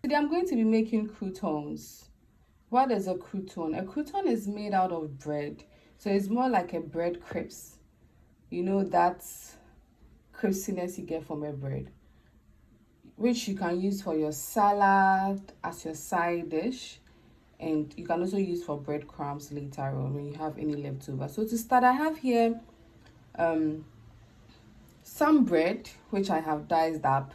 Today I'm going to be making croutons. What is a crouton? A crouton is made out of bread. So it's more like a bread crisp. You know that crispiness you get from a bread, which you can use for your salad as your side dish. And you can also use for breadcrumbs later on when you have any leftover. So to start, I have here some bread which I have diced up,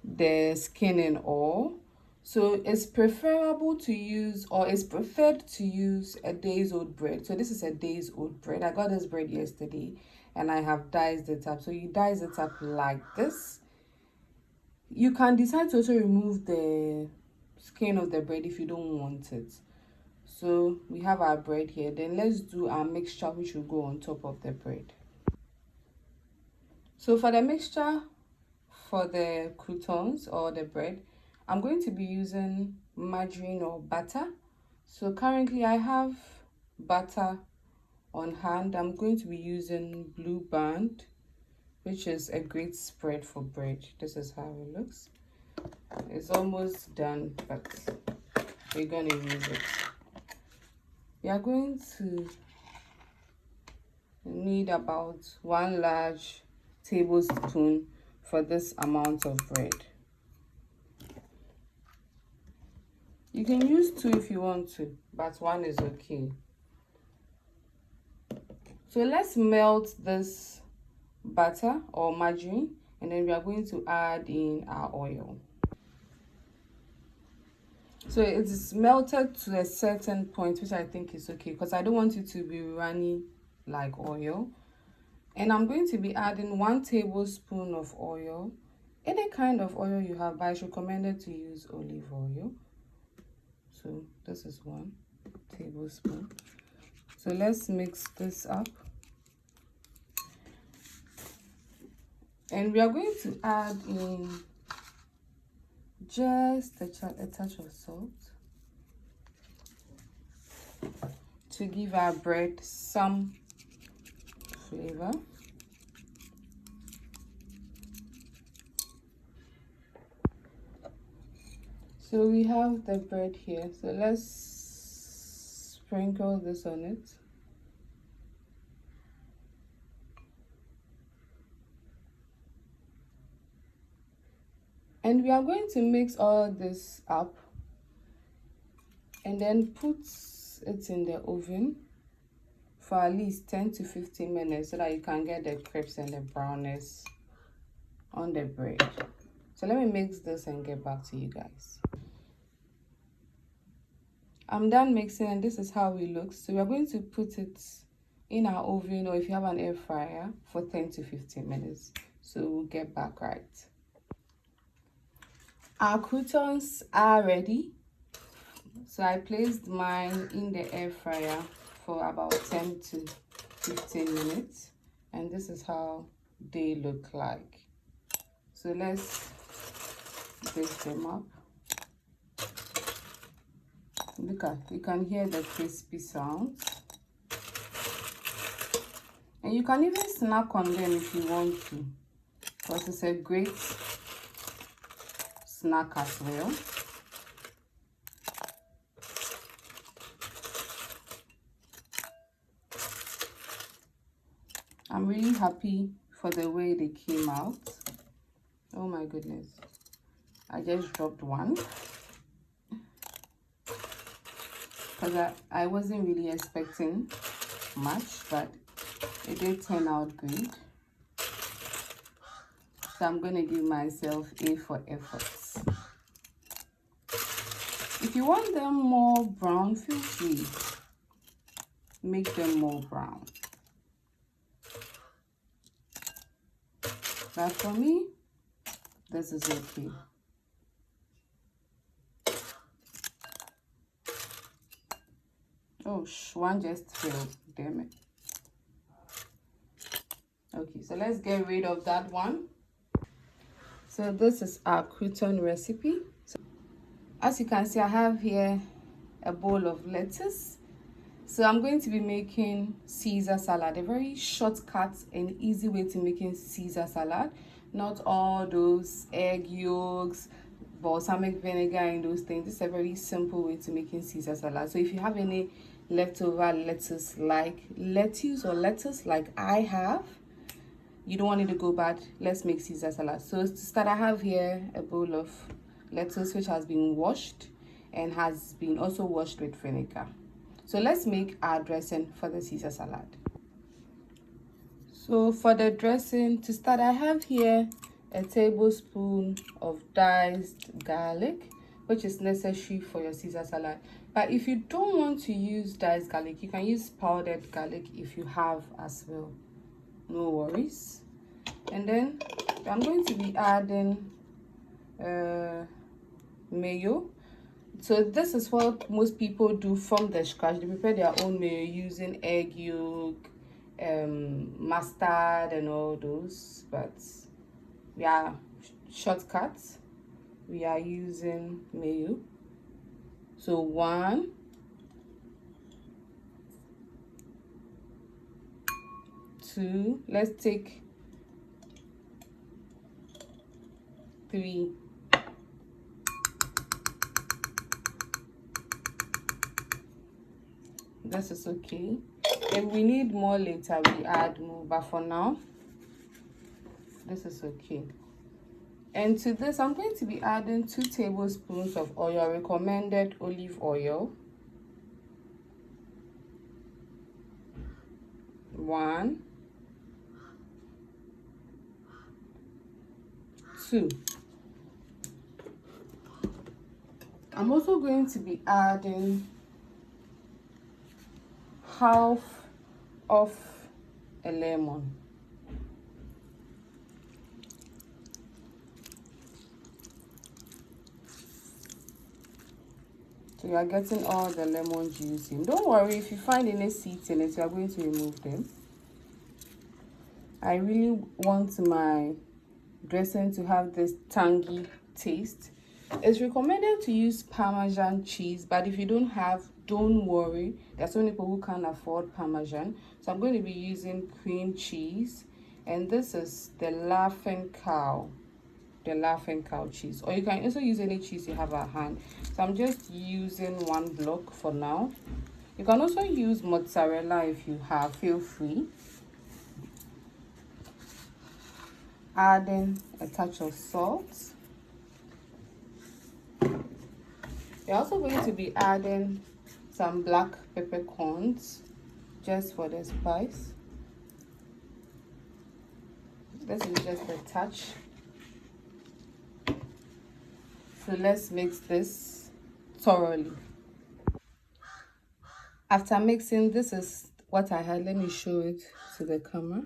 the skin and all. So it's preferable to use, or it's preferred to use, a days old bread. So this is a days old bread. I got this bread yesterday and I have diced it up. So you dice it up like this. You can decide to also remove the skin of the bread if you don't want it. So we have our bread here. Then let's do our mixture, which will go on top of the bread. So for the mixture for the croutons or the bread, I'm going to be using margarine or butter. So currently I have butter on hand. I'm going to be using Blue Band, which is a great spread for bread. This is how it looks. It's almost done, but we're going to use it. We are going to need about 1 large tablespoon for this amount of bread. You can use 2 if you want to, but 1 is okay. So let's melt this butter or margarine, and then we are going to add in our oil. So it is melted to a certain point, which I think is okay, because I don't want it to be runny like oil. And I'm going to be adding 1 tablespoon of oil, any kind of oil you have, but it's recommended to use olive oil. So this is 1 tablespoon. So let's mix this up. And we are going to add in just a touch of salt to give our bread some flavor. So we have the bread here. So let's sprinkle this on it. And we are going to mix all this up and then put it in the oven for at least 10 to 15 minutes so that you can get the crisps and the brownness on the bread. So let me mix this and get back to you guys. I'm done mixing and this is how it looks. So we are going to put it in our oven, or if you have an air fryer, for 10 to 15 minutes. So we'll get back right. Our croutons are ready. So I placed mine in the air fryer for about 10 to 15 minutes. And this is how they look like. So let's dish them up. Look at, you can hear the crispy sounds. And you can even snack on them if you want to, because it's a great snack as well. I'm really happy for the way they came out. Oh my goodness, I just dropped one because I wasn't really expecting much, but it did turn out good. So I'm going to give myself A for efforts. If you want them more brown, feel free. Make them more brown. But for me, this is okay. Oh, one just failed. Damn it. Okay, so let's get rid of that one. So this is our crouton recipe. So as you can see, I have here a bowl of lettuce. So I'm going to be making Caesar salad, a very shortcut and easy way to making Caesar salad. Not all those egg yolks, balsamic vinegar and those things. This is a very simple way to making Caesar salad. So if you have any leftover lettuce or lettuce like I have, you don't want it to go bad, let's make Caesar salad. So to start, I have here a bowl of lettuce which has been washed and has been also washed with vinegar. So let's make our dressing for the Caesar salad. So for the dressing, to start, I have here a tablespoon of diced garlic, which is necessary for your Caesar salad. But if you don't want to use diced garlic, you can use powdered garlic if you have as well. No worries. And then I'm going to be adding mayo. So this is what most people do from the scratch. They prepare their own mayo using egg yolk, mustard and all those, but we are shortcuts. We are using mayo. So 1, 2, let's take 3. This is okay. If we need more later, we add more, but for now, this is okay. And to this, I'm going to be adding 2 tablespoons of oil, recommended olive oil. 1, 2. I'm also going to be adding half of a lemon. So you are getting all the lemon juice in. Don't worry, if you find any seeds in it, you are going to remove them. I really want my dressing to have this tangy taste. It's recommended to use Parmesan cheese, but if you don't have, don't worry. There's so many people who can't afford Parmesan. So I'm going to be using cream cheese, and this is the Laughing Cow cheese, or you can also use any cheese you have at hand. So I'm just using 1 block for now. You can also use mozzarella if you have, feel free. Adding a touch of salt. You're also going to be adding some black peppercorns just for the spice. This is just a touch. So let's mix this thoroughly. After mixing, this is what I had. Let me show it to the camera.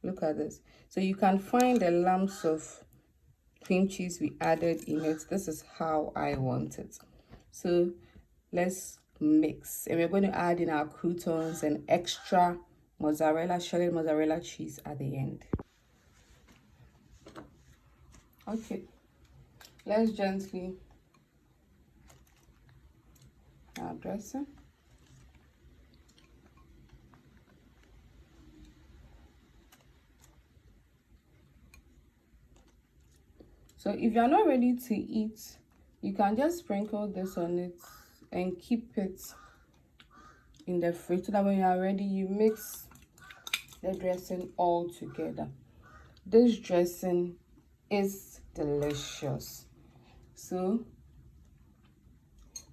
Look at this. So you can find the lumps of cream cheese we added in it. This is how I want it. So let's mix. And we're going to add in our croutons and extra mozzarella, shredded mozzarella cheese at the end. Okay. Let's gently add dressing. So if you're not ready to eat, you can just sprinkle this on it and keep it in the fridge so that when you are ready, you mix the dressing all together. This dressing is delicious. So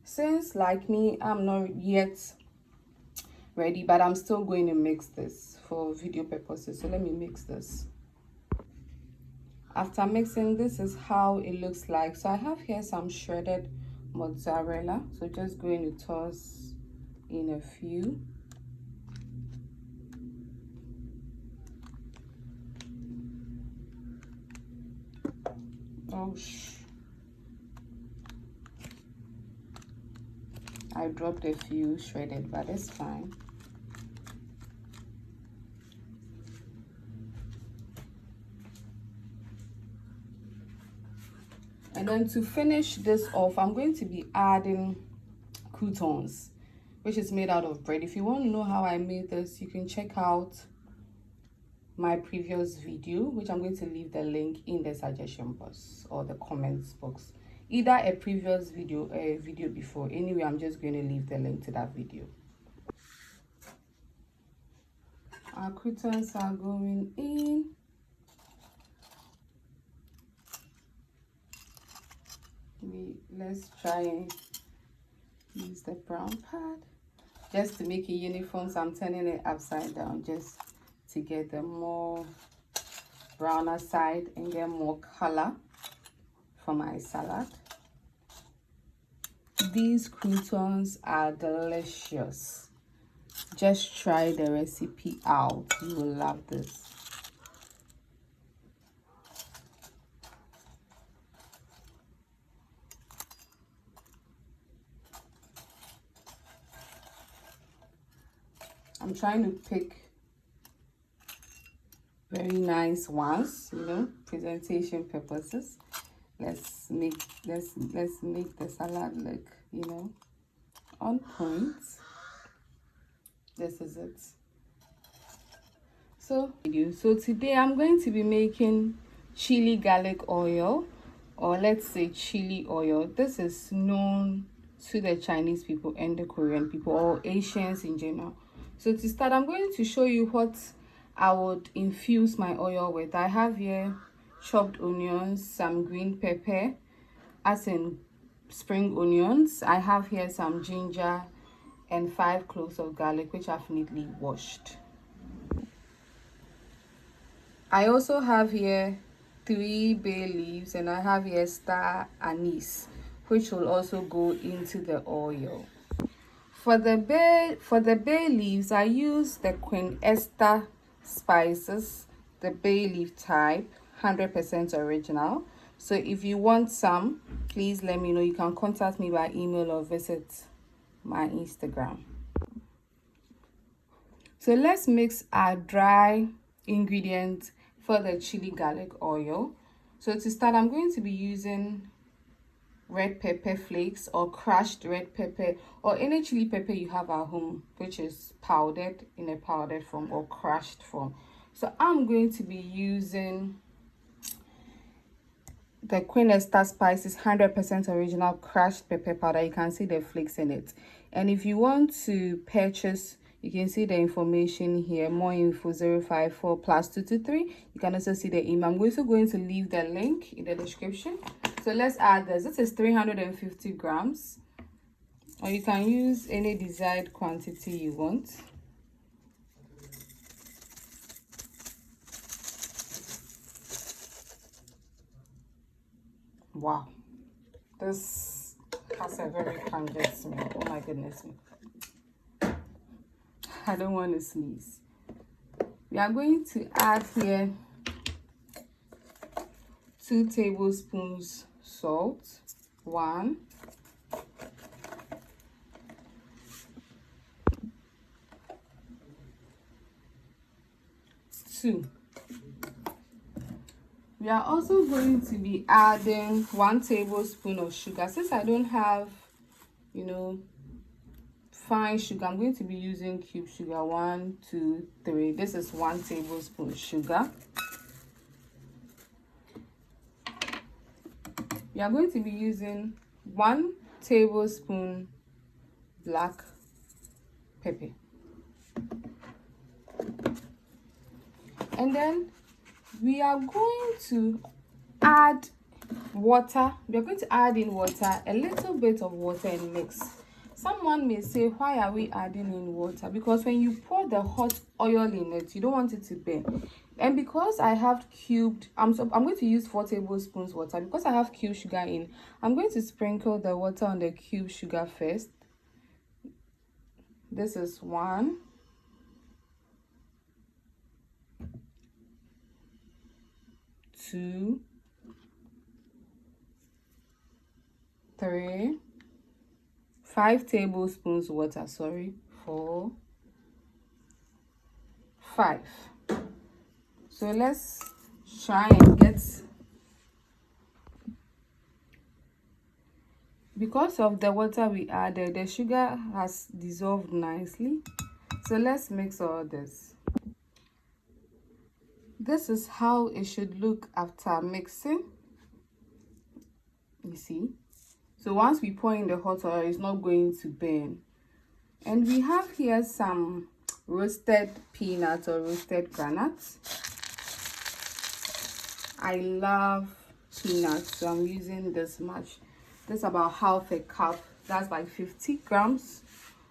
since, like me, I'm not yet ready, but I'm still going to mix this for video purposes. So let me mix this. After mixing, this is how it looks like. So I have here some shredded mozzarella. So just going to toss in a few. Oh, I dropped a few shredded, but it's fine. And then to finish this off, I'm going to be adding croutons, which is made out of bread. If you want to know how I made this, you can check out my previous video, which I'm going to leave the link in the suggestion box or the comments box. either a previous video or a video before. Anyway, I'm just going to leave the link to that video. Our croutons are going in. Let's try and use the brown pad just to make it uniform. So I'm turning it upside down just to get the more browner side and get more color for my salad. These croutons are delicious. Just try the recipe out. You will love this. I'm trying to pick very nice ones, you know, presentation purposes. Let's make the salad look, you know, on point. This is it. So today I'm going to be making chili garlic oil, or let's say chili oil. This is known to the Chinese people and the Korean people, or Asians in general. So to start, I'm going to show you what I would infuse my oil with. I have here chopped onions, some green pepper, as in spring onions. I have here some ginger and 5 cloves of garlic, which I've neatly washed. I also have here 3 bay leaves, and I have here star anise, which will also go into the oil. For the bay leaves, I use the Queen Esther spices, the bay leaf type, 100% original. So if you want some, please let me know. You can contact me by email or visit my Instagram. So let's mix our dry ingredients for the chili garlic oil. So to start, I'm going to be using red pepper flakes, or crushed red pepper, or any chili pepper you have at home, which is powdered in a powdered form or crushed form. So I'm going to be using the Queen Esther spices 100% original crushed pepper powder. You can see the flakes in it. And if you want to purchase, you can see the information here, more info 054 +223. You can also see the email. I'm also going to leave the link in the description. So let's add this. This is 350 grams, or you can use any desired quantity you want. Wow, this has a very pungent smell. Oh my goodness me. I don't want to sneeze. We are going to add here 2 tablespoons salt. 1, 2. We are also going to be adding 1 tablespoon of sugar. Since I don't have, you know, fine sugar, I'm going to be using cube sugar. 1, 2, 3. This is 1 tablespoon sugar. We are going to be using 1 tablespoon black pepper. And then we are going to add water. We are going to add in water, a little bit of water, and mix. Someone may say, why are we adding in water? Because when you pour the hot oil in it, you don't want it to burn. And because I have cubed, I'm going to use 4 tablespoons water. Because I have cubed sugar in, I'm going to sprinkle the water on the cubed sugar first. This is 1, 2, 3, 5 tablespoons water, 4, 5. So let's try and get, because of the water we added, the sugar has dissolved nicely. So let's mix all this. This is how it should look after mixing. You see? So once we pour in the hot oil, it's not going to burn. And we have here some roasted peanuts or roasted granuts. I love peanuts, so I'm using this much. This is about half a cup. That's like 50 grams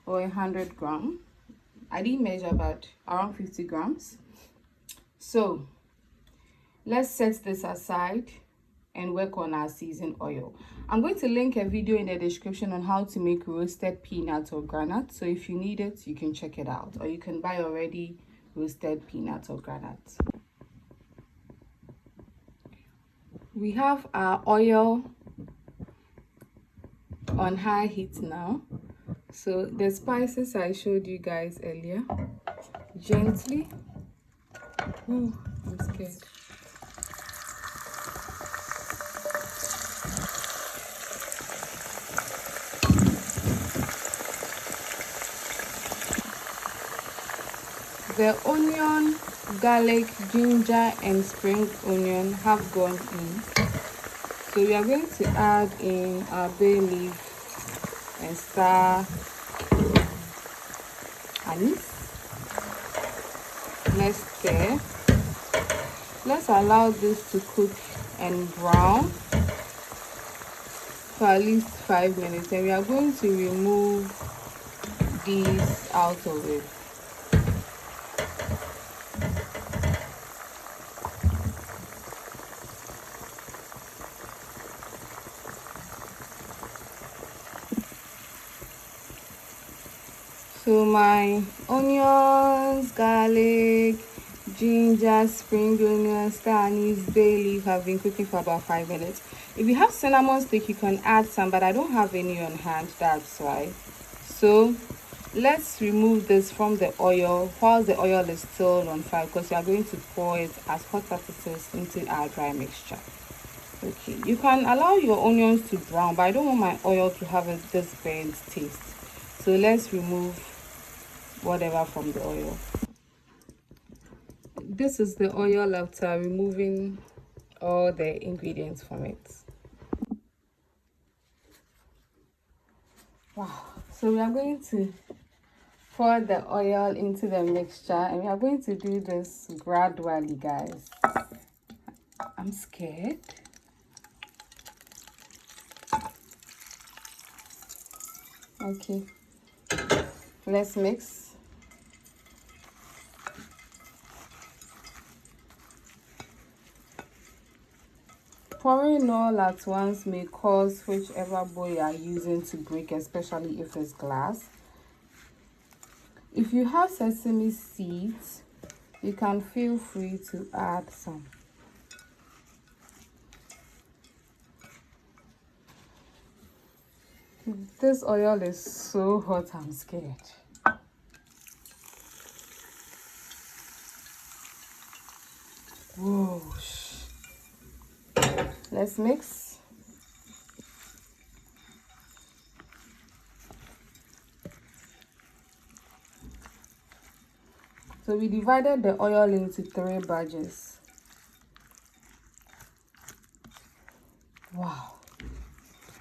or 100 grams. I didn't measure, but around 50 grams. So let's set this aside and work on our seasoned oil. I'm going to link a video in the description on how to make roasted peanuts or granuts. So if you need it, you can check it out, or you can buy already roasted peanuts or granuts. We have our oil on high heat now. So the spices I showed you guys earlier, gently. Ooh, I'm scared. The onion, garlic, ginger, and spring onion have gone in. So we are going to add in our bay leaf and star anise. Let's stir. Let's allow this to cook and brown for at least 5 minutes, and we are going to remove these out of it. So my onions, garlic, ginger, spring onions, star anise, bay leaf have been cooking for about 5 minutes. If you have cinnamon stick, you can add some, but I don't have any on hand, that's why. So let's remove this from the oil while the oil is still on fire, because we are going to pour it as hot as it is into our dry mixture. Okay, you can allow your onions to brown, but I don't want my oil to have this burnt taste. So let's remove whatever from the oil. This is the oil after removing all the ingredients from it. Wow. So we are going to pour the oil into the mixture, and we are going to do this gradually, guys. I'm scared. Okay, let's mix. Pouring all at once may cause whichever bowl you are using to break, especially if it's glass. If you have sesame seeds, you can feel free to add some. This oil is so hot, I'm scared. Whoa. Let's mix. So we divided the oil into 3 batches. Wow.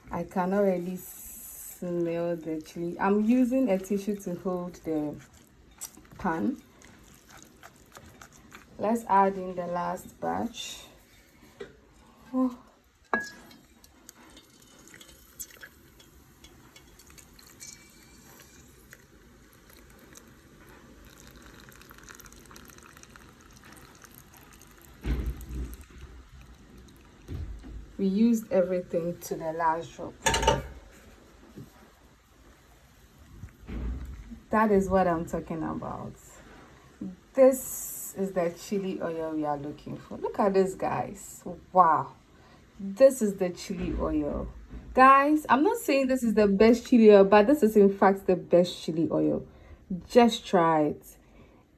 I can already smell the chili. I'm using a tissue to hold the pan. Let's add in the last batch. Oh. We used everything to the last drop. That is what I'm talking about. This is the chili oil we are looking for. Look at this, guys. Wow. This is the chili oil. Guys, I'm not saying this is the best chili oil, but this is in fact the best chili oil. Just try it,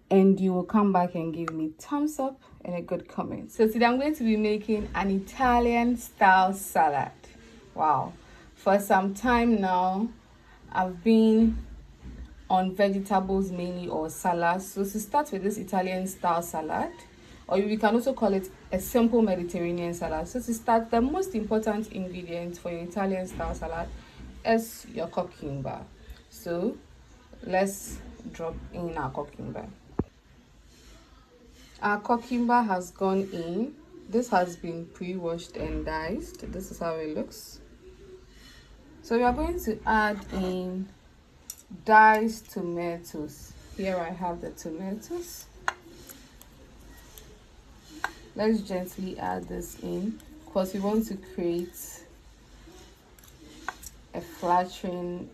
and you will come back and give me thumbs up and a good comment. So today I'm going to be making an Italian style salad. Wow. For some time now, I've been on vegetables mainly or salads. So to start with this Italian style salad, or we can also call it a simple Mediterranean salad. So to start, the most important ingredient for your Italian style salad is your cucumber. So let's drop in our cucumber. Our cucumber has gone in. This has been pre-washed and diced. This is how it looks. So we are going to add in diced tomatoes. Here I have the tomatoes. Let's gently add this in because we want to create a flattering,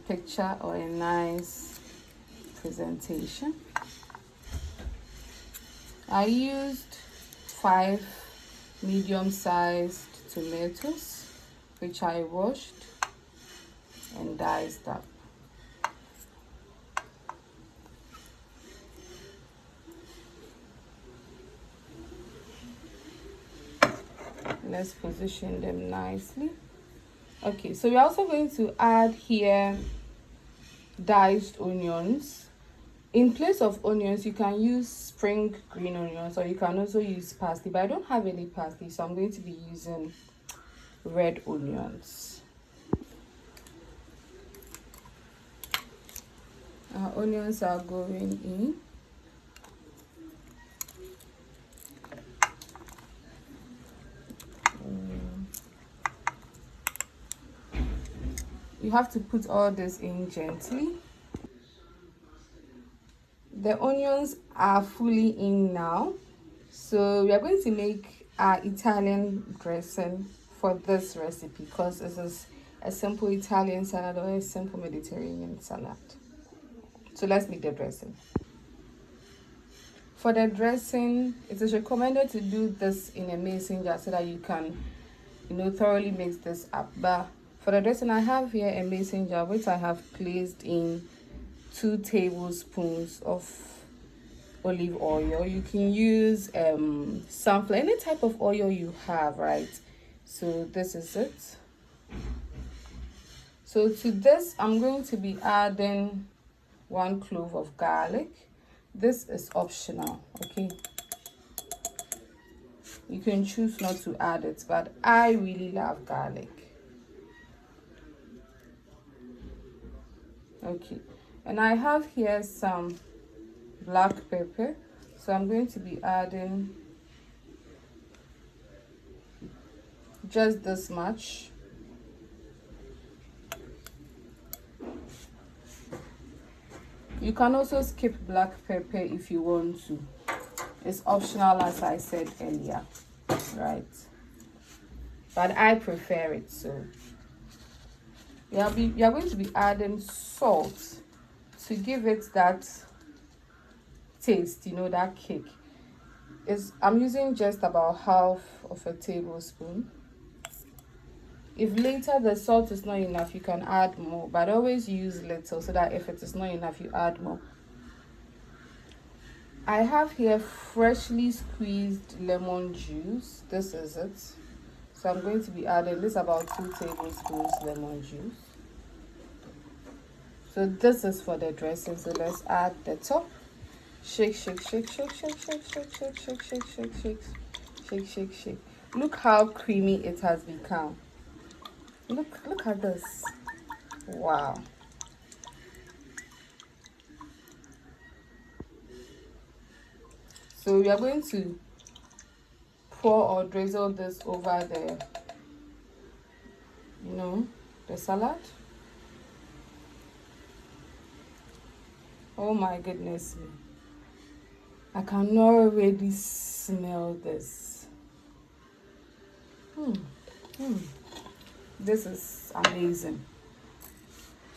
picture or a nice presentation. I used 5 medium-sized tomatoes, which I washed and diced up. Let's position them nicely. Okay, so we're also going to add here diced onions. In place of onions, you can use spring green onions, or you can also use parsley, but I don't have any parsley, so I'm going to be using red onions. Our onions are going in. You have to put all this in gently. The onions are fully in now, so we are going to make our Italian dressing for this recipe because this is a simple Italian salad or a simple Mediterranean salad. So let's make the dressing. For the dressing, it is recommended to do this in a mason jar so that you can thoroughly mix this up. But for the dressing, I have here a mason jar which I have placed in 2 tablespoons of olive oil. You can use sunflower, any type of oil you have, right? So this is it. So to this, I'm going to be adding 1 clove of garlic. This is optional, okay? You can choose not to add it, but I really love garlic. Okay, and I have here some black pepper, so I'm going to be adding just this much. You can also skip black pepper if you want to. It's optional, as I said earlier, right? But I prefer it. So we are going to be adding salt to give it that taste, that kick. I'm using just about half of a tablespoon. If later the salt is not enough, you can add more, but always use little so that if it is not enough, you add more. I have here freshly squeezed lemon juice. This is it. So I'm going to be adding this about 2 tablespoons lemon juice. So this is for the dressing. So let's add the top. Shake, shake, shake, shake, shake, shake, shake, shake, shake, shake, shake, shake, shake, shake, shake. Look how creamy it has become. Look at this. Wow. So we are going to pour or drizzle this over the salad. Oh my goodness me. I can already smell this. This is amazing.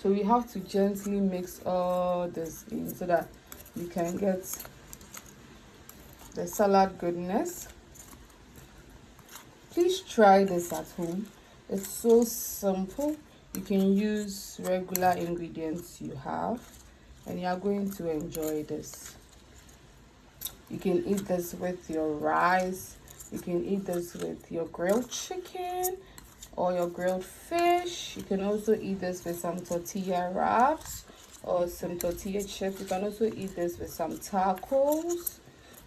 So we have to gently mix all this in so that we can get the salad goodness. Please try this at home. It's so simple. You can use regular ingredients you have and you are going to enjoy this. You can eat this with your rice. You can eat this with your grilled chicken or your grilled fish. You can also eat this with some tortilla wraps or some tortilla chips. You can also eat this with some tacos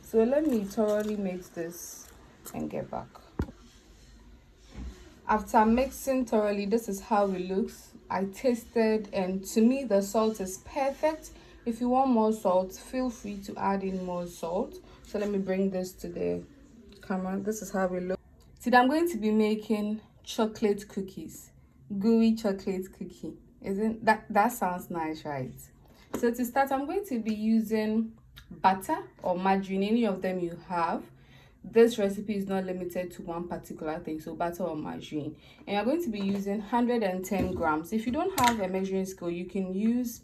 So let me thoroughly mix this and get back. After mixing thoroughly, this is how it looks. I tasted, and to me the salt is perfect. If you want more salt, feel free to add in more salt. So let me bring this to the camera. This is how it looks. Today I'm going to be making chocolate cookies. Gooey chocolate cookie. Isn't that sounds nice, right? So to start, I'm going to be using butter or margarine, any of them you have. This recipe is not limited to one particular thing, so butter or margarine. And you're going to be using 110 grams. If you don't have a measuring scale, you can use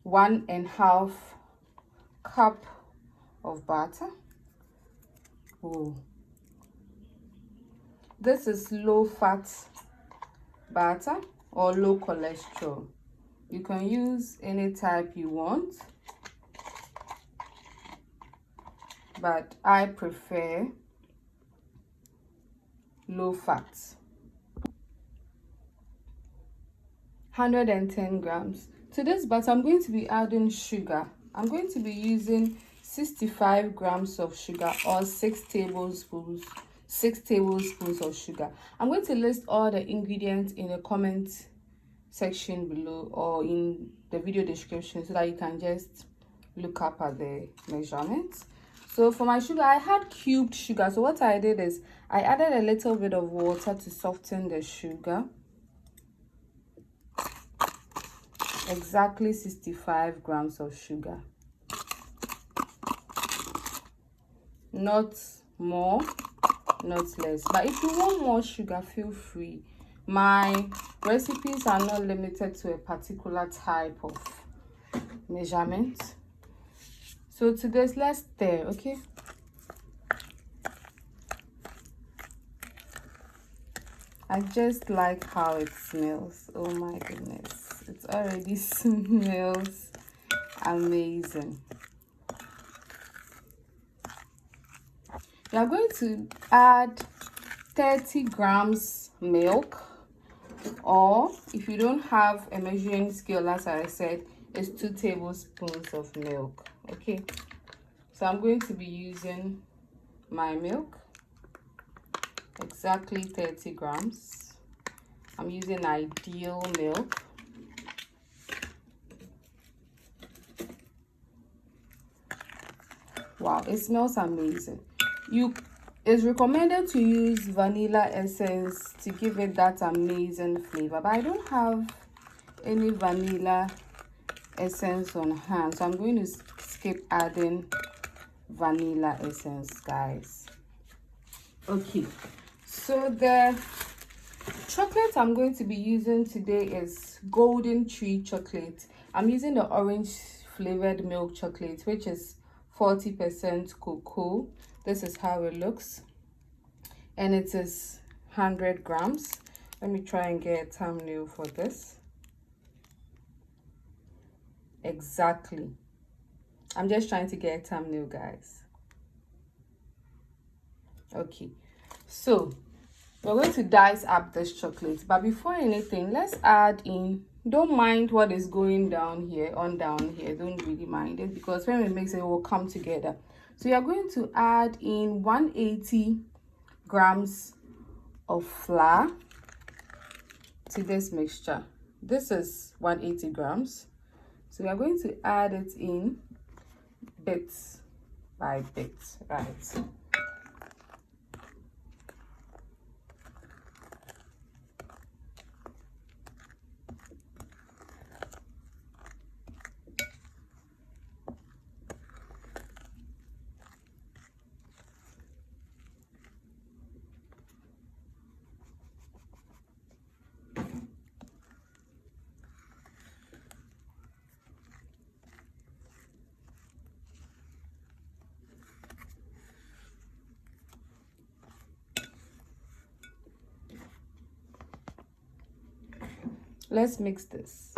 1.5 cup of butter. Oh, this is low fat butter or low cholesterol. You can use any type you want, but I prefer low fat. 110 grams. To this butter, I'm going to be adding sugar. I'm going to be using 65 grams of sugar or 6 tablespoons of sugar. I'm going to list all the ingredients in the comment section below or in the video description so that you can just look up at the measurements. So for my sugar, I had cubed sugar. So what I did is I added a little bit of water to soften the sugar. Exactly 65 grams of sugar. Not more, not less. But if you want more sugar, feel free. My recipes are not limited to a particular type of measurement. So to this, let's stir, okay? I just like how it smells. Oh my goodness, it already smells amazing. We are going to add 30 grams milk, or if you don't have a measuring scale, as I said, it's 2 tablespoons of milk. Okay, so I'm going to be using my milk, exactly 30 grams. I'm using Ideal milk. Wow, it smells amazing. It's recommended to use vanilla essence to give it that amazing flavor, but I don't have any vanilla essence on hand, so I'm going to skip adding vanilla essence, guys. Okay, so the chocolate I'm going to be using today is Golden Tree chocolate. I'm using the orange flavored milk chocolate, which is 40% cocoa. This is how it looks, and it is 100 grams. Let me try and get a thumbnail for this. Exactly, I'm just trying to get a thumbnail, guys. Okay, so we're going to dice up this chocolate, but before anything, let's add in, don't mind what is going down here, don't really mind it, because when we mix it, it will come together. So you're going to add in 180 grams of flour to this mixture. This is 180 grams, so we are going to add it in bit by bit, right? Let's mix this.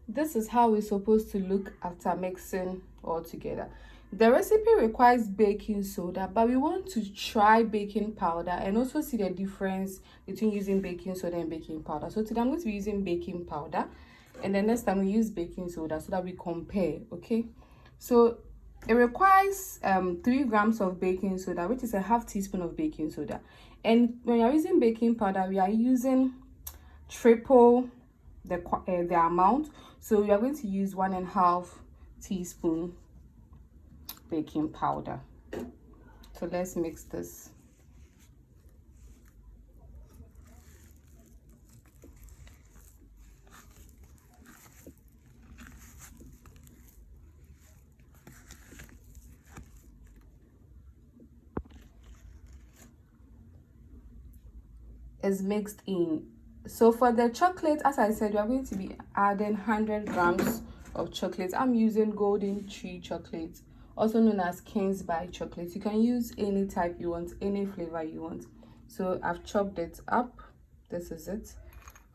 This is how it's supposed to look after mixing all together. The recipe requires baking soda, but we want to try baking powder and also see the difference between using baking soda and baking powder. So today I'm going to be using baking powder, and the next time we use baking soda so that we compare. Okay, so It requires 3 grams of baking soda, which is a half teaspoon of baking soda. And when you're using baking powder, we are using triple the amount. So we are going to use 1.5 teaspoon baking powder. So let's mix this. Is mixed in. So for the chocolate, as I said, we are going to be adding 100 grams of chocolate. I'm using golden tree chocolate, also known as King's by chocolate. You can use any type you want, any flavor you want. So I've chopped it up. This is it.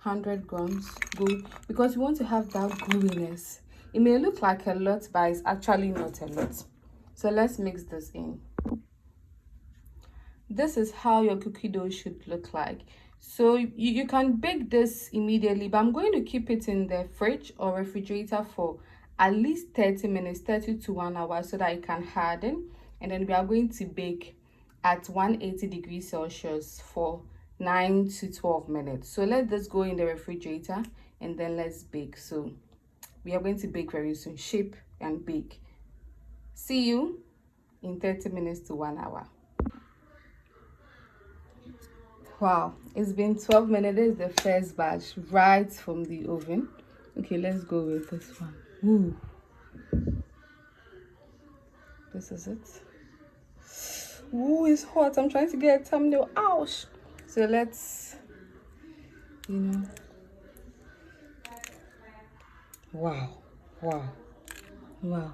100 grams good, because we want to have that gooiness. It may look like a lot, but it's actually not a lot. So let's mix this in. This is how your cookie dough should look like. So you can bake this immediately, but I'm going to keep it in the fridge or refrigerator for at least 30 minutes, 30 to 1 hour, so that it can harden. And then we are going to bake at 180 degrees Celsius for 9 to 12 minutes. So let this go in the refrigerator and then let's bake. So we are going to bake very soon. Shape and bake. See you in 30 minutes to 1 hour. Wow, it's been 12 minutes. This is the first batch right from the oven. Okay, let's go with this one. Ooh. This is it. Ooh, it's hot. I'm trying to get a thumbnail. Ouch. So let's, wow, wow, wow.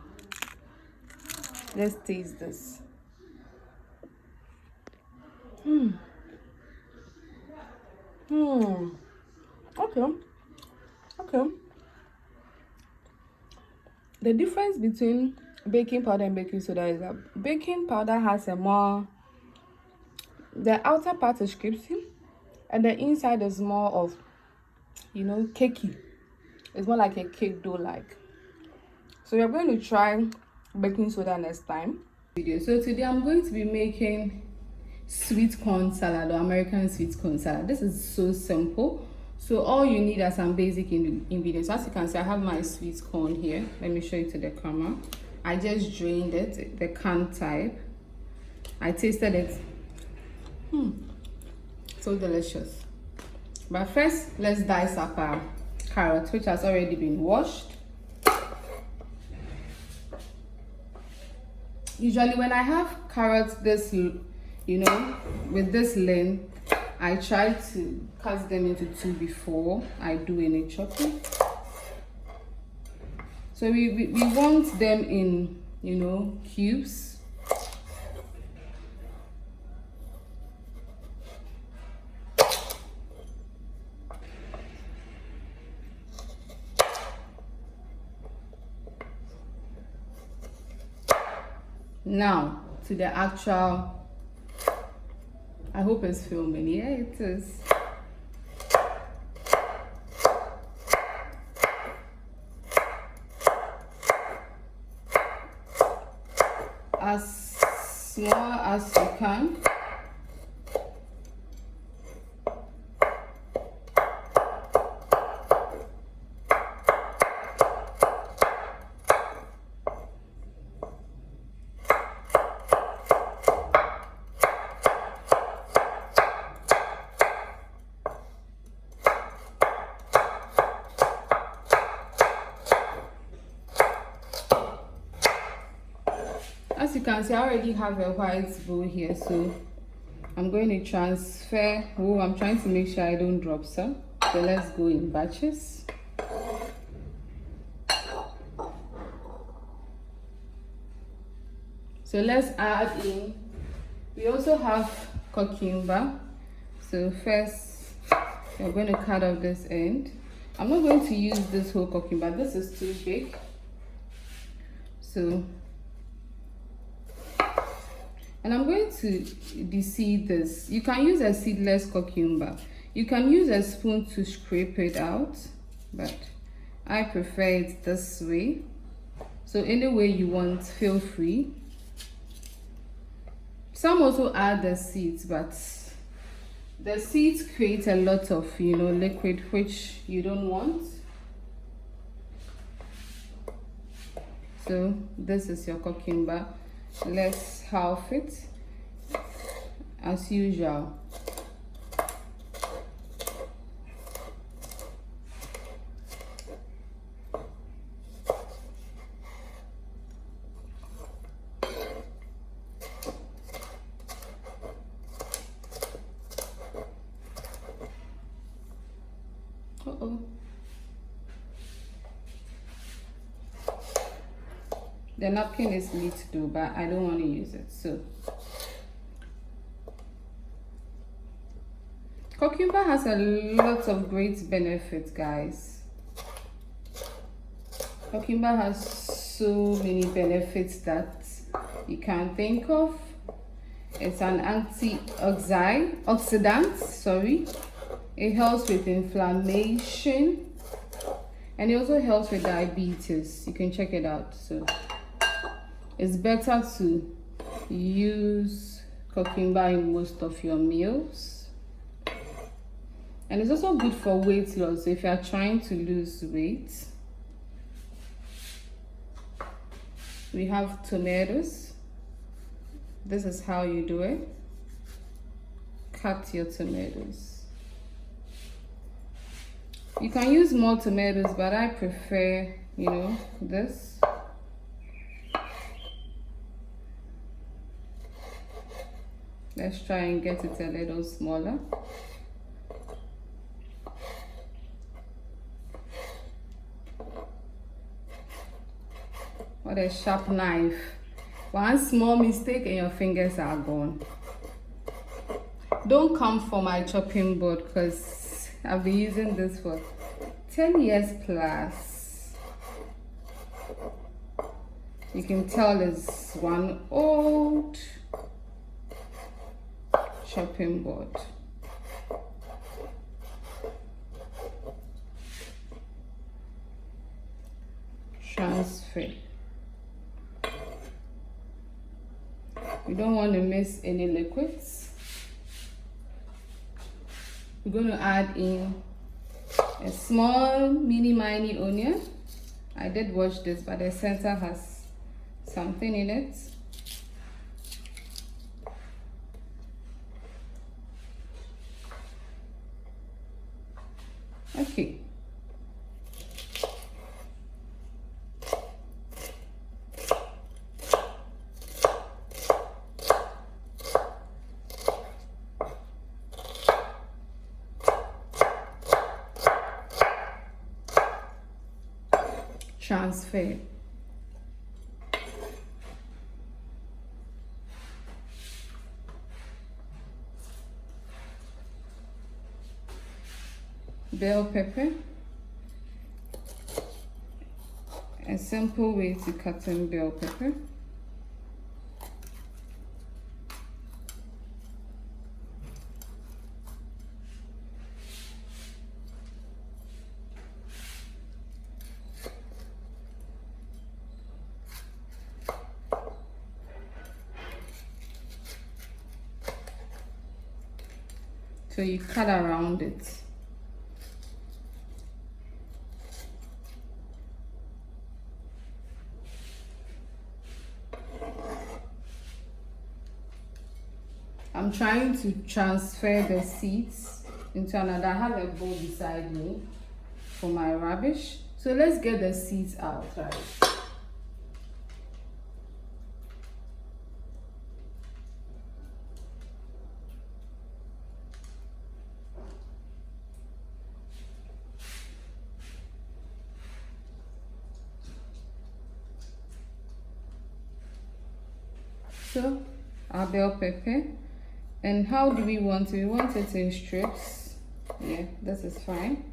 Let's taste this. Okay. The difference between baking powder and baking soda is that baking powder has a more, the outer part is crispy and the inside is more of, cakey. It's more like a cake dough like. So we're going to try baking soda next time. So today I'm going to be making sweet corn salad, or American sweet corn salad. This is so simple. So all you need are some basic ingredients. As you can see, I have my sweet corn here. Let me show you to the camera. I just drained it, the can type. I tasted it. So delicious. But first, let's dice up our carrot, which has already been washed. Usually when I have carrots this, with this length, I try to cut them into 2 before I do any chopping. So we want them in, cubes. Now to the actual, I hope it's filming. Yeah, it is. As small as you can. As you can see, I already have a white bowl here, so I'm going to transfer. Oh, I'm trying to make sure I don't drop some. So let's go in batches. So let's add in. We also have cucumber. So first, we're going to cut off this end. I'm not going to use this whole cucumber. This is too big. So, and I'm going to de-seed this. You can use a seedless cucumber. You can use a spoon to scrape it out, but I prefer it this way. So any way you want, feel free. Some also add the seeds, but the seeds create a lot of, you know, liquid, which you don't want. So this is your cucumber. Let's halve it as usual. The napkin is neat too, but I don't want to use it. So cucumber has a lot of great benefits, guys. Cucumber has so many benefits that you can't think of. It's an antioxidant, sorry. It helps with inflammation, and it also helps with diabetes. You can check it out. So it's better to use cucumber in most of your meals. And it's also good for weight loss. So if you are trying to lose weight, we have tomatoes. This is how you do it. Cut your tomatoes. You can use more tomatoes, but I prefer, you know, this. Let's try and get it a little smaller. What a sharp knife. One small mistake and your fingers are gone. Don't come for my chopping board because I've been using this for 10 years plus. You can tell it's one old chopping board. Transfer. You don't want to miss any liquids. We're going to add in a small mini onion. I did wash this, but the center has something in it. Okay. Transfer. Bell pepper. A simple way to cut in bell pepper. So you cut around it. I'm trying to transfer the seeds into another. I have a bowl beside me for my rubbish. So let's get the seeds out, right? So our bell pepper. And how do we want it? We want it in strips. Yeah, this is fine.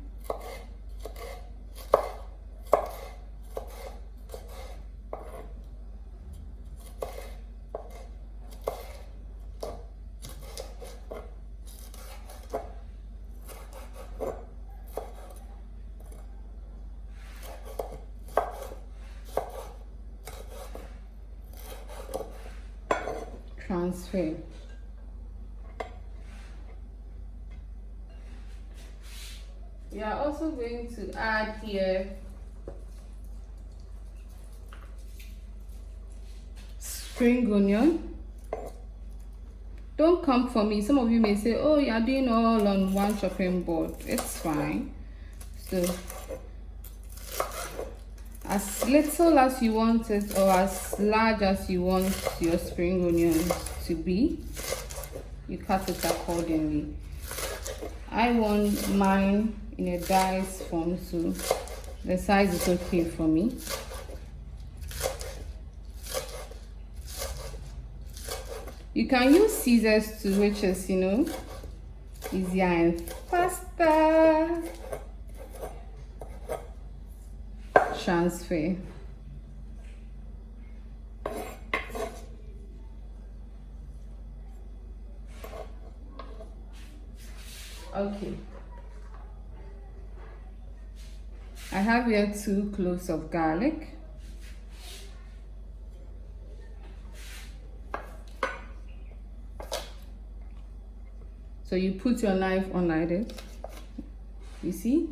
transfer. We are also going to add here spring onion. Don't come for me. Some of you may say, oh, you're doing all on one chopping board. It's fine. So as little as you want it, or as large as you want your spring onions to be, you cut it accordingly. I want mine in a diced form, so the size is okay for me. You can use scissors too, which is, you know, easier and faster. Transfer. Okay. I have here 2 cloves of garlic. So you put your knife on like this, you see?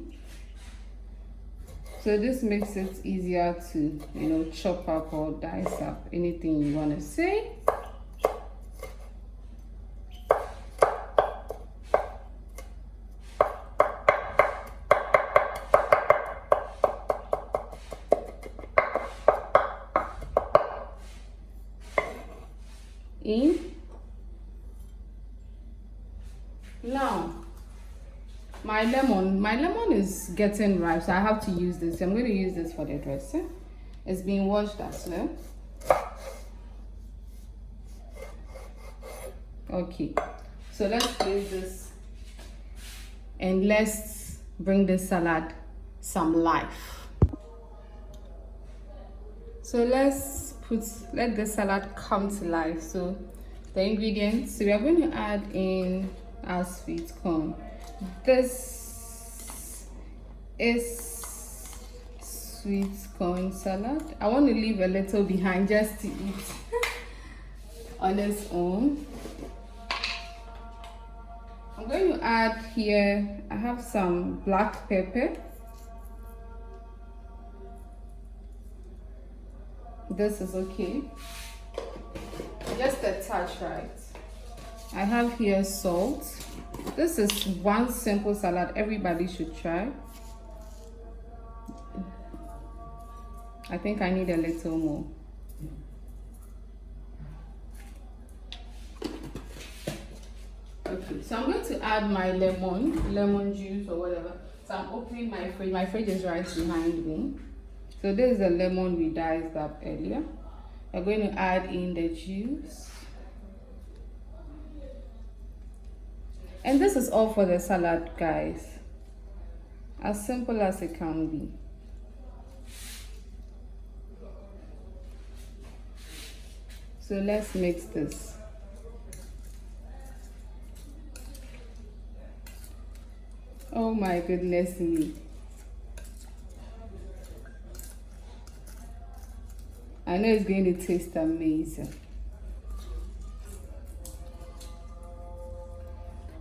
So this makes it easier to, you know, chop up or dice up anything you want to say. In. Now, my lemon is getting ripe, so I have to use this. I'm going to use this for the dressing. It's being washed as well. Okay, so let's place this and let's bring this salad some life. So let the salad come to life. So the ingredients, so we are going to add in our sweet corn. This is sweet corn salad. I want to leave a little behind just to eat on its own. I'm going to add here, I have some black pepper. This is okay, just a touch, right? I have here salt. This is one simple salad everybody should try. I think I need a little more. Okay, so I'm going to add my lemon juice or whatever. So I'm opening my fridge. My fridge is right behind me. So this is the lemon we diced up earlier. We're going to add in the juice. And this is all for the salad, guys. As simple as it can be. So let's mix this. Oh my goodness me. I know it's going to taste amazing.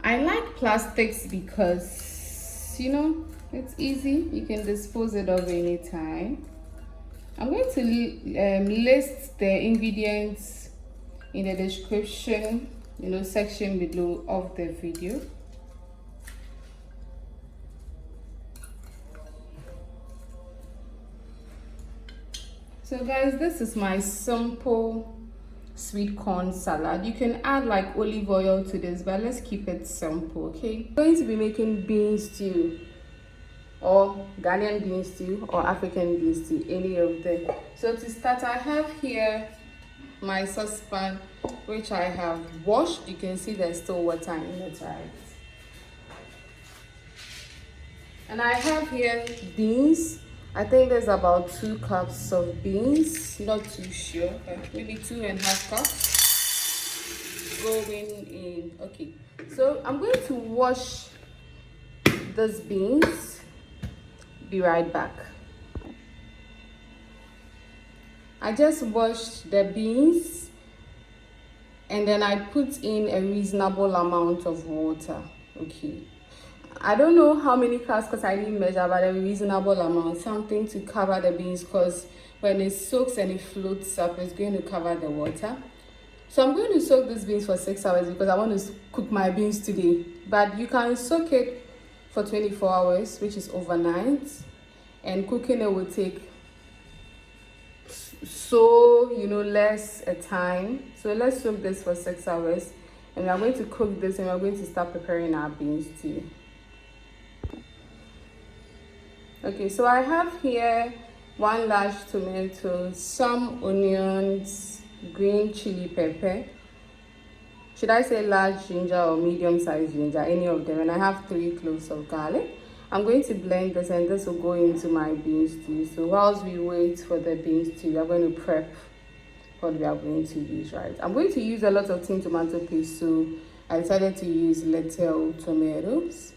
I like plastics because, you know, it's easy. You can dispose it of any time. I'm going to list the ingredients in the description, you know, section below of the video. So guys, this is my simple sweet corn salad. You can add like olive oil to this, but let's keep it simple, okay? I'm going to be making bean stew, or Ghanaian bean stew, or African bean stew, any of them. So to start, I have here my saucepan, which I have washed. You can see there's still water in it, right? And I have here beans. I think there's about 2 cups of beans, not too sure, maybe 2.5 cups going in. Okay, so I'm going to wash these beans. Be right back. I just washed the beans and then I put in a reasonable amount of water. Okay, I don't know how many cups because I didn't measure, but a reasonable amount, something to cover the beans, because when it soaks and it floats up, it's going to cover the water. So I'm going to soak these beans for 6 hours because I want to cook my beans today. But you can soak it for 24 hours, which is overnight, and cooking it will take less a time. So let's soak this for 6 hours, and we are going to cook this, and we are going to start preparing our beans too. Okay, so I have here 1 large tomato, some onions, green chili pepper, should I say large ginger or medium sized ginger, any of them, and I have 3 cloves of garlic. I'm going to blend this, and this will go into my beans stew. So whilst we wait for the beans stew, we are going to prep what we are going to use, right? I'm going to use a lot of tin tomato paste, so I decided to use little tomatoes.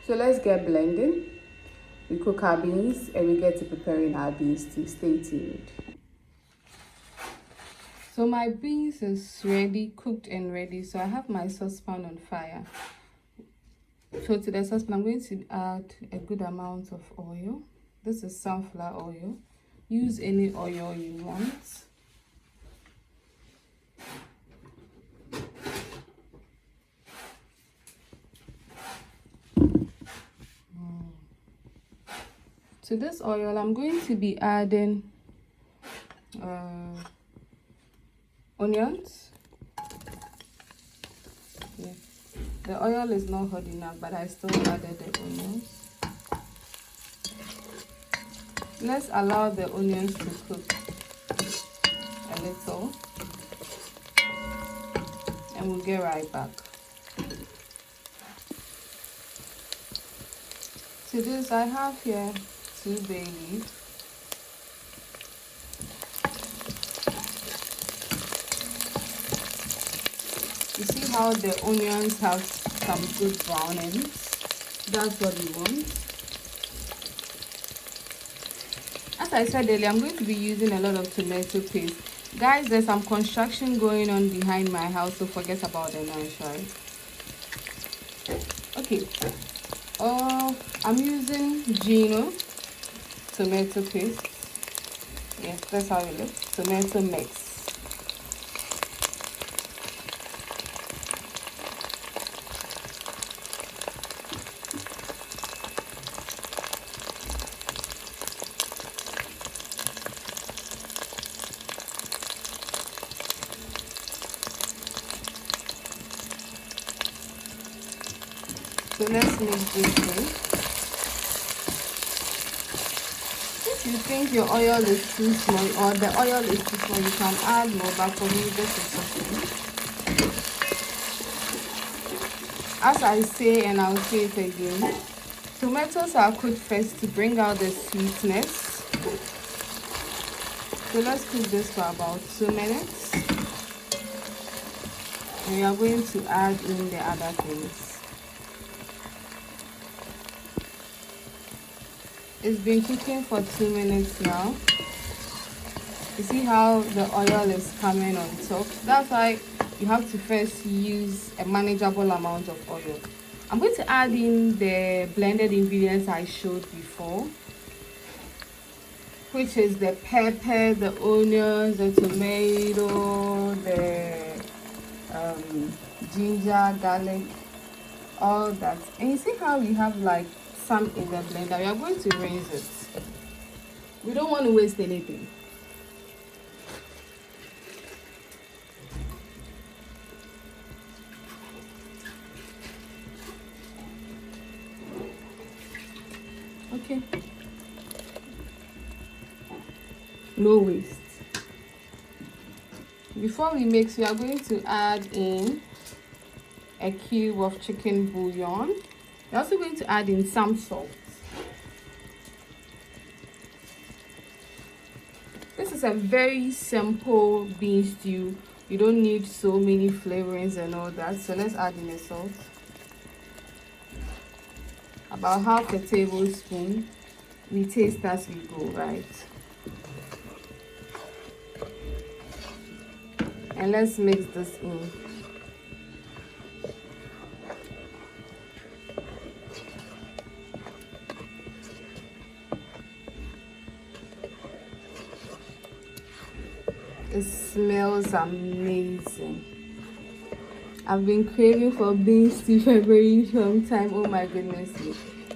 So let's get blending. We cook our beans and we get to preparing our beans stew. Stay tuned. So my beans is ready, cooked and ready. So I have my saucepan on fire. So to the saucepan, I'm going to add a good amount of oil. This is sunflower oil. Use any oil you want. To this oil, I'm going to be adding onions. Yeah. The oil is not hot enough, but I still added the onions. Let's allow the onions to cook a little, and we'll get right back. To this, I have here 2 bay leaves. You see how the onions have some good brownings? That's what we want. As I said earlier, I'm going to be using a lot of tomato paste. Guys, there's some construction going on behind my house, so forget about the noise, right? Okay. I'm using Gino tomato paste. Yes, that's how it looks. Tomato mix. So let's mix this in. If you think your oil is too small or the oil is too small, you can add more, but for me this is sufficient. As I say, and I'll say it again, tomatoes are cooked first to bring out the sweetness. So let's cook this for about 2 minutes. And we are going to add in the other things. It's been cooking for 2 minutes now. You see how the oil is coming on top? That's why you have to first use a manageable amount of oil. I'm going to add in the blended ingredients I showed before, which is the pepper, the onions, the tomato, the ginger, garlic, all that. And you see how we have like some in the blender. We are going to rinse it. We don't want to waste anything. Okay. No waste. Before we mix, we are going to add in a cube of chicken bouillon. We're also going to add in some salt. This is a very simple bean stew. You don't need so many flavorings and all that. So let's add in the salt. About half a tablespoon. We taste as we go, right? And let's mix this in. It smells amazing. I've been craving for bean stew for a very long time. Oh my goodness.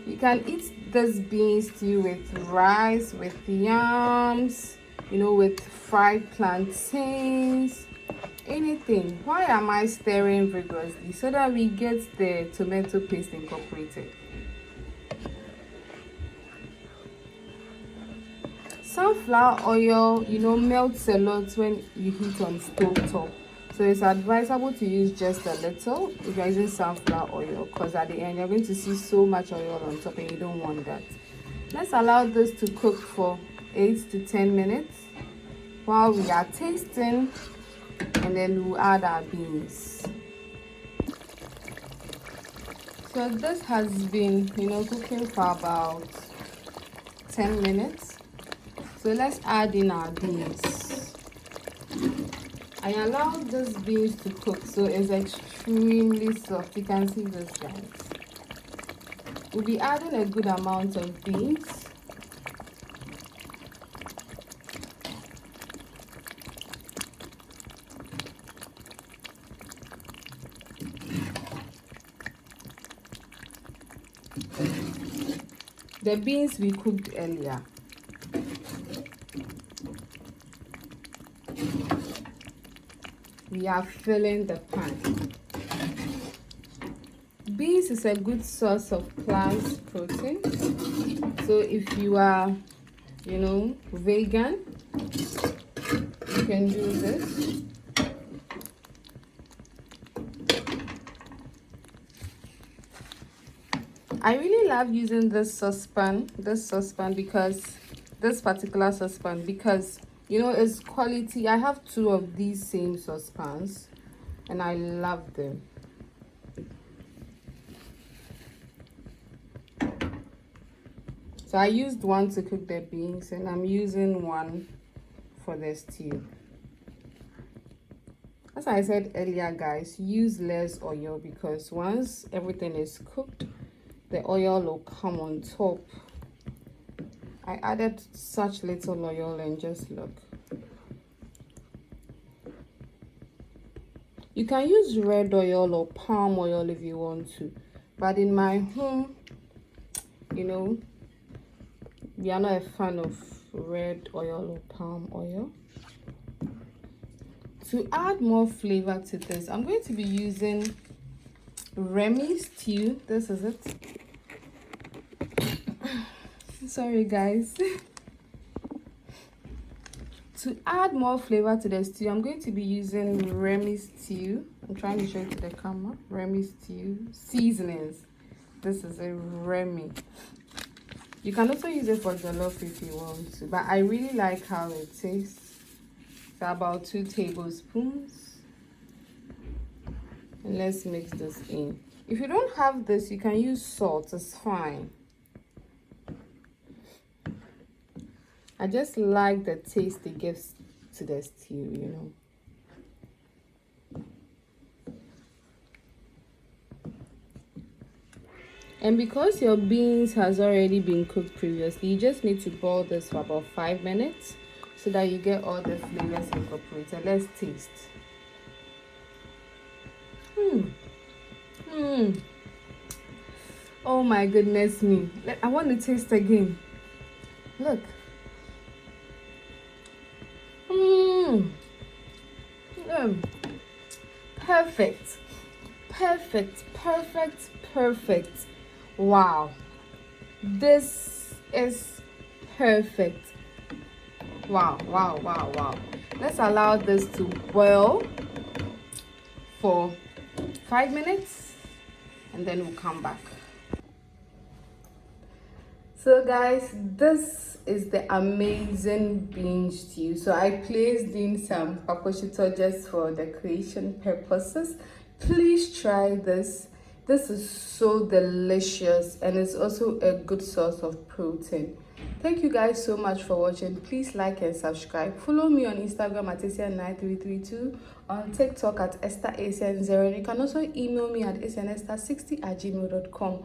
You can eat this bean stew with rice, with yams, you know, with fried plantains, anything. Why am I stirring vigorously? So that we get the tomato paste incorporated. Sunflower oil, you know, melts a lot when you heat on stove top. So it's advisable to use just a little if you're using sunflower oil, because at the end you're going to see so much oil on top and you don't want that. Let's allow this to cook for 8 to 10 minutes while we are tasting, and then we'll add our beans. So this has been, you know, cooking for about 10 minutes. So let's add in our beans. I allow these beans to cook so it's extremely soft. You can see this, guys. We'll be adding a good amount of beans. The beans we cooked earlier. We are filling the pan. Beans is a good source of plant protein. So if you are, you know, vegan, you can do this. I really love using this saucepan because this particular saucepan, because you know it's quality. I have 2 of these same saucepans and I love them. So I used one to cook the beans and I'm using one for the stew. As I said earlier, guys, use less oil because once everything is cooked, the oil will come on top. I added such little oil and just look. You can use red oil or palm oil if you want to, but in my home, you know, we are not a fan of red oil or palm oil. To add more flavor to this, I'm going to be using Remy stew. This is it. Sorry, guys. To add more flavor to the stew, I'm going to be using Remy stew. I'm trying to show it to the camera. Remy stew seasonings. This is a Remy. You can also use it for jollof if you want to, but I really like how it tastes. So about 2 tablespoons. And let's mix this in. If you don't have this, you can use salt. It's fine. I just like the taste it gives to the stew, you know. And because your beans has already been cooked previously, you just need to boil this for about 5 minutes so that you get all the flavors incorporated. Let's taste. Oh my goodness me. I want to taste again. Look. Perfect. Perfect. Perfect. Perfect. Wow. This is perfect. Wow, wow, wow, wow. Let's allow this to boil for 5 minutes and then we'll come back. So guys, this is the amazing bean stew. So I placed in some pakoshito just for decoration purposes. Please try this. This is so delicious and it's also a good source of protein. Thank you guys so much for watching. Please like and subscribe. Follow me on Instagram at ACN9332, on TikTok at EstherACN0, and you can also email me at acnester60@gmail.com.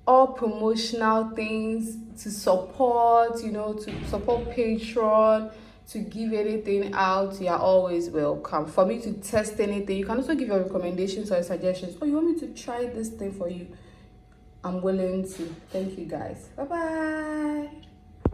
All promotional things to support, to support Patreon, to give anything out, you are always welcome. For me to test anything, you can also give your recommendations or suggestions. Oh, you want me to try this thing for you? I'm willing to. Thank you guys. Bye bye.